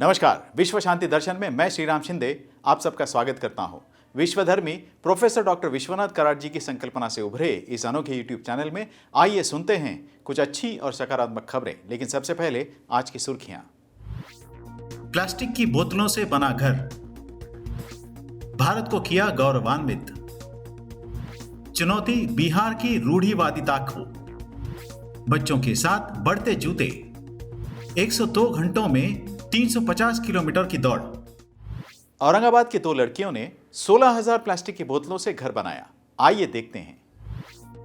नमस्कार। विश्व शांति दर्शन में मैं श्रीराम शिंदे आप सबका स्वागत करता हूं। विश्वधर्मी प्रोफेसर डॉक्टर विश्वनाथ कराड जी की संकल्पना से उभरे इस अनोखे यूट्यूब चैनल में आइए सुनते हैं कुछ अच्छी और सकारात्मक खबरें। लेकिन सबसे पहले आज की सुर्खियां। प्लास्टिक की बोतलों से बना घर, भारत को किया गौरवान्वित। चुनौती बिहार की रूढ़िवादिता को, बच्चों के साथ बढ़ते जूते। 102 घंटों में 350 किलोमीटर की दौड़। औरंगाबाद की 2 लड़कियों ने 16,000 प्लास्टिक की बोतलों से घर बनाया। आइए देखते हैं।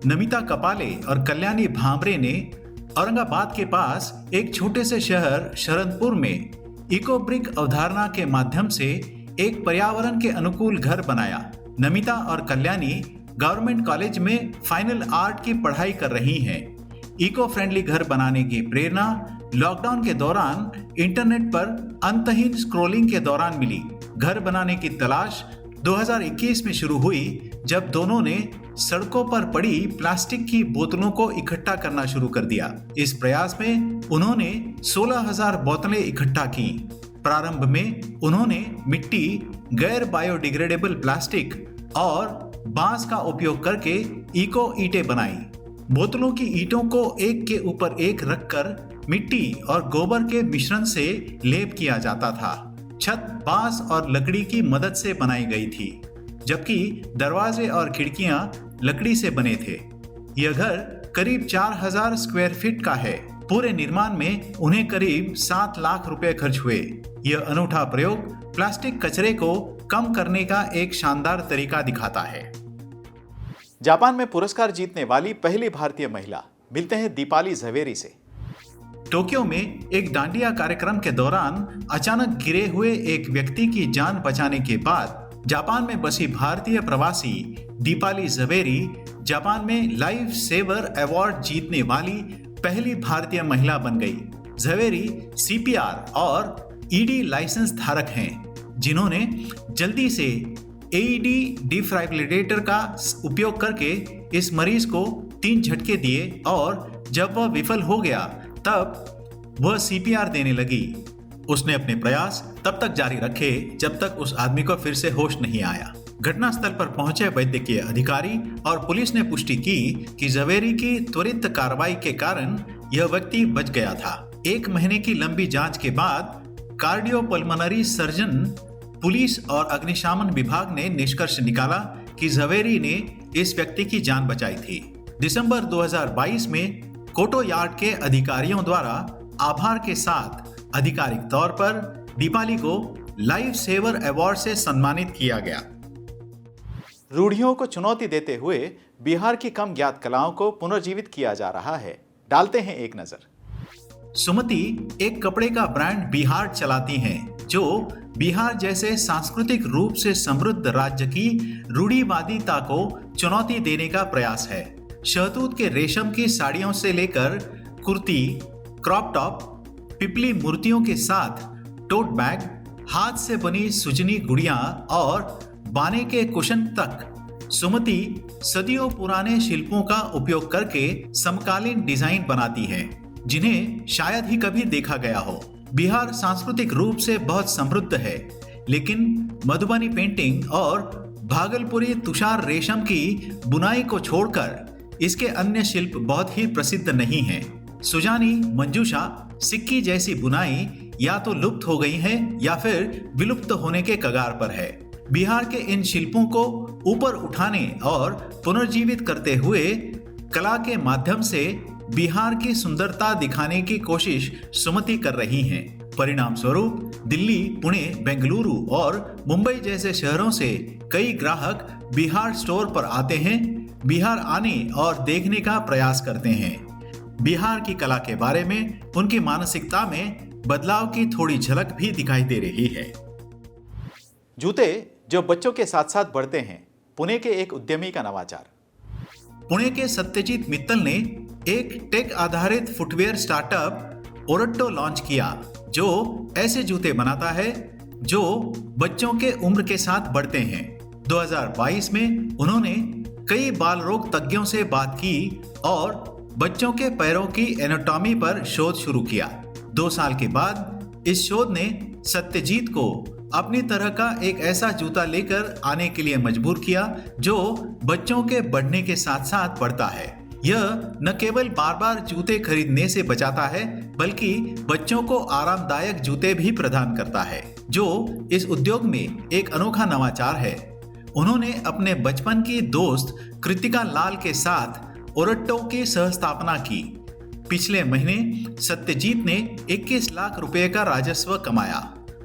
नमिता कपाले और कल्याणी भांबरे ने औरंगाबाद के पास एक छोटे से शहर शरणपुर में इको ब्रिक अवधारणा के माध्यम से एक पर्यावरण के अनुकूल घर बनाया। नमिता और कल्याणी गवर्नमेंट कॉलेज में फाइनल आर्ट की पढ़ाई कर रही हैं। इको फ्रेंडली घर बनाने की प्रेरणा लॉकडाउन के दौरान इंटरनेट पर अंतहीन स्क्रॉलिंग के दौरान मिली। घर बनाने की तलाश 2021 में शुरू हुई, जब दोनों ने सड़कों पर पड़ी प्लास्टिक की बोतलों को इकट्ठा करना शुरू कर दिया। इस प्रयास में उन्होंने 16,000 बोतलें इकट्ठा की। प्रारंभ में उन्होंने मिट्टी, गैर बायोडिग्रेडेबल प्लास्टिक और बांस का उपयोग करके इको ईंटें बनाई। बोतलों की ईंटों को एक के ऊपर एक रखकर मिट्टी और गोबर के मिश्रण से लेप किया जाता था। छत बांस और लकड़ी की मदद से बनाई गई थी, जबकि दरवाजे और खिड़कियां लकड़ी से बने थे। यह घर करीब 4,000 स्क्वायर फीट का है। पूरे निर्माण में उन्हें करीब 7 लाख रुपए खर्च हुए। यह अनूठा प्रयोग प्लास्टिक कचरे को कम करने का एक शानदार तरीका दिखाता है। जापान में पुरस्कार जीतने वाली पहली भारतीय महिला, मिलते हैं दीपाली झवेरी से। टोक्यो में एक डांडिया कार्यक्रम के दौरान अचानक गिरे हुए एक व्यक्ति की जान बचाने के बाद जापान में बसी भारतीय प्रवासी दीपाली झवेरी जापान में लाइफ सेवर अवार्ड जीतने वाली पहली भारतीय महिला बन गई। झवेरी सीपीआर और ईडी लाइसेंस धारक हैं, जिन्होंने जल्दी से एईडी डिफाइब्रिलेटर का उपयोग करके इस मरीज को 3 झटके दिए और जब वह विफल हो गया तब वह सीपीआर देने लगी। उसने अपने प्रयास तब तक जारी रखे जब तक उस आदमी को फिर से होश नहीं आया। घटनास्थल पर पहुंचे वैद्यकीय अधिकारी और पुलिस ने पुष्टि की कि झवेरी की त्वरित कार्रवाई के कारण यह व्यक्ति बच गया था। 1 महीने की लंबी जांच के बाद कार्डियोपल्मोनरी सर्जन, पुलिस और अग्निशमन विभाग ने निष्कर्ष निकाला कि झवेरी ने इस व्यक्ति की जान बचाई थी। दिसंबर 2022 में कोटो यार्ड के अधिकारियों द्वारा आभार के साथ आधिकारिक तौर पर दीपाली को लाइफ सेवर अवार्ड से सम्मानित किया गया। रूढ़ियों को चुनौती देते हुए बिहार की कम ज्ञात कलाओं को पुनर्जीवित किया जा रहा है। डालते हैं एक नजर। सुमति एक कपड़े का ब्रांड बिहार चलाती हैं, जो बिहार जैसे सांस्कृतिक रूप से समृद्ध राज्य की रूढ़िवादिता को चुनौती देने का प्रयास है। शहतूत के रेशम की साड़ियों से लेकर कुर्ती, क्रॉप टॉप, पिपली मूर्तियों के साथ टोट बैग, हाथ से बनी सुजनी गुड़ियां और बाने के कुशन तक सुमति सदियों पुराने शिल्पों का उपयोग करके समकालीन डिजाइन बनाती है, जिन्हें शायद ही कभी देखा गया हो। बिहार सांस्कृतिक रूप से बहुत समृद्ध है, लेकिन मधुबनी पेंटिंग और भागलपुरी तुषार रेशम की बुनाई को छोड़कर इसके अन्य शिल्प बहुत ही प्रसिद्ध नहीं हैं। सुजानी, मंजूषा, सिक्की जैसी बुनाई या तो लुप्त हो गई है या फिर विलुप्त होने के कगार पर है। बिहार के इन शिल्पों को ऊपर उठाने और पुनर्जीवित करते हुए कला के माध्यम से बिहार की सुंदरता दिखाने की कोशिश सुमति कर रही हैं। परिणाम स्वरूप दिल्ली, पुणे, बेंगलुरु और मुंबई जैसे शहरों से कई ग्राहक बिहार स्टोर पर आते हैं, बिहार आने और देखने का प्रयास करते हैं। बिहार की कला के बारे में उनकी मानसिकता में बदलाव की थोड़ी झलक भी दिखाई दे रही है। जूते जो बच्चों के साथ साथ बढ़ते हैं, पुणे के एक उद्यमी का नवाचार। पुणे के सत्यजीत मित्तल ने एक टेक आधारित फुटवेयर स्टार्टअप ओरट्टो लॉन्च किया, जो ऐसे जूते बनाता है जो बच्चों के उम्र के साथ बढ़ते हैं। 2022 में उन्होंने कई बाल रोग तज्ञों से बात की और बच्चों के पैरों की एनाटॉमी पर शोध शुरू किया। 2 साल के बाद इस शोध ने सत्यजीत को अपनी तरह का एक ऐसा जूता लेकर आने के लिए मजबूर किया जो बच्चों के बढ़ने के साथ साथ बढ़ता है। यह न केवल बार बार जूते खरीदने से बचाता है बल्कि बच्चों को आरामदायक जूते भी प्रदान करता है, जो इस उद्योग में एक अनोखा नवाचार है। उन्होंने अपने बचपन की दोस्त कृतिका लाल के साथ ओरट्टो की सहस्थापना की। पिछले महीने सत्यजीत ने 21 लाख रुपए का राजस्व कमाया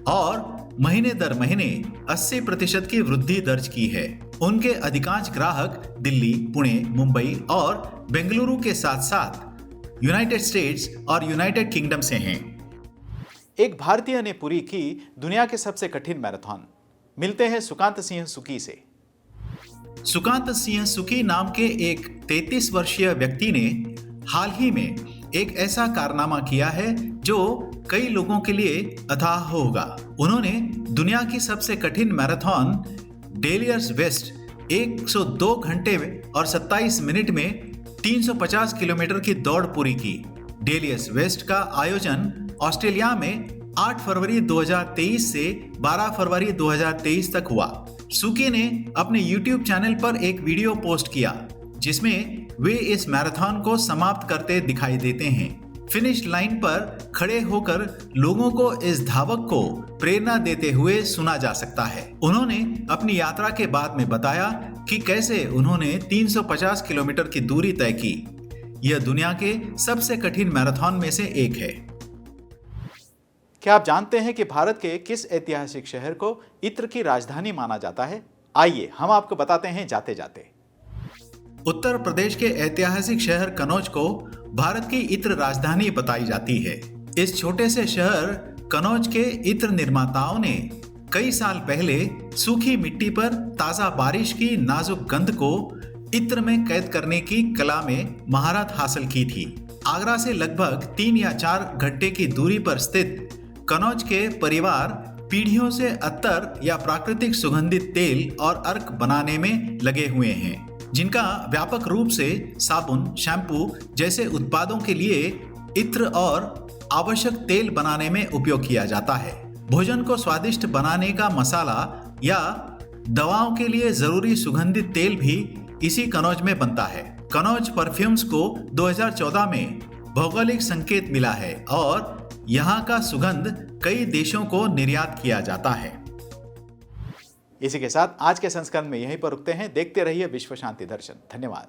और महीने दर महीने 80% की वृद्धि दर्ज की है। उनके अधिकांश ग्राहक दिल्ली, पुणे, मुंबई और बेंगलुरु के साथ साथ यूनाइटेड स्टेट्स और यूनाइटेड किंगडम से हैं। एक भारतीय ने पूरी की दुनिया के सबसे कठिन मैराथन। मिलते हैं सुकांत सिंह सुकी से। सुकांत सिंह सुकी नाम के एक 33 वर्षीय व्यक्ति ने हाल ही में एक ऐसा कारनामा किया है जो कई लोगों के लिए अथाह होगा। उन्होंने दुनिया की सबसे कठिन मैराथन डेलियर्स वेस्ट 102 घंटे और 27 मिनट में 350 किलोमीटर की दौड़ पूरी की। डेलियर्स वेस्ट का आयोजन ऑस्ट्रेलिया में 8 फरवरी 2023 से 12 फरवरी 2023 तक हुआ। सुकी ने अपने YouTube चैनल पर एक वीडियो पोस्ट किया जिसमें वे इस मैराथन को समाप्त करते दिखाई देते हैं। फिनिश लाइन पर खड़े होकर लोगों को इस धावक को प्रेरणा देते हुए सुना जा सकता है। उन्होंने अपनी यात्रा के बाद में बताया कि कैसे उन्होंने 350 किलोमीटर की दूरी तय की। यह दुनिया के सबसे कठिन मैराथन में से एक है। क्या आप जानते हैं कि भारत के किस ऐतिहासिक शहर को इत्र की राजधानी माना जाता है? आइए हम आपको बताते हैं जाते जाते। उत्तर प्रदेश के ऐतिहासिक शहर कनौज को भारत की इत्र राजधानी बताई जाती है। इस छोटे से शहर कनौज के इत्र निर्माताओं ने कई साल पहले सूखी मिट्टी पर ताजा बारिश की नाजुक गंध को इत्र में कैद करने की कला में महारत हासिल की थी। आगरा से लगभग 3 या 4 घंटे की दूरी पर स्थित कनौज के परिवार पीढ़ियों से अत्तर या प्राकृतिक सुगंधित तेल और अर्क बनाने में लगे हुए हैं, जिनका व्यापक रूप से साबुन, शैम्पू जैसे उत्पादों के लिए इत्र और आवश्यक तेल बनाने में उपयोग किया जाता है। भोजन को स्वादिष्ट बनाने का मसाला या दवाओं के लिए जरूरी सुगंधित तेल भी इसी कनौज में बनता है। कनौज परफ्यूम्स को 2014 में भौगोलिक संकेत मिला है और यहाँ का सुगंध कई देशों को निर्यात किया जाता है। इसी के साथ आज के संस्करण में यहीं पर रुकते हैं। देखते रहिए विश्व शांति दर्शन। धन्यवाद।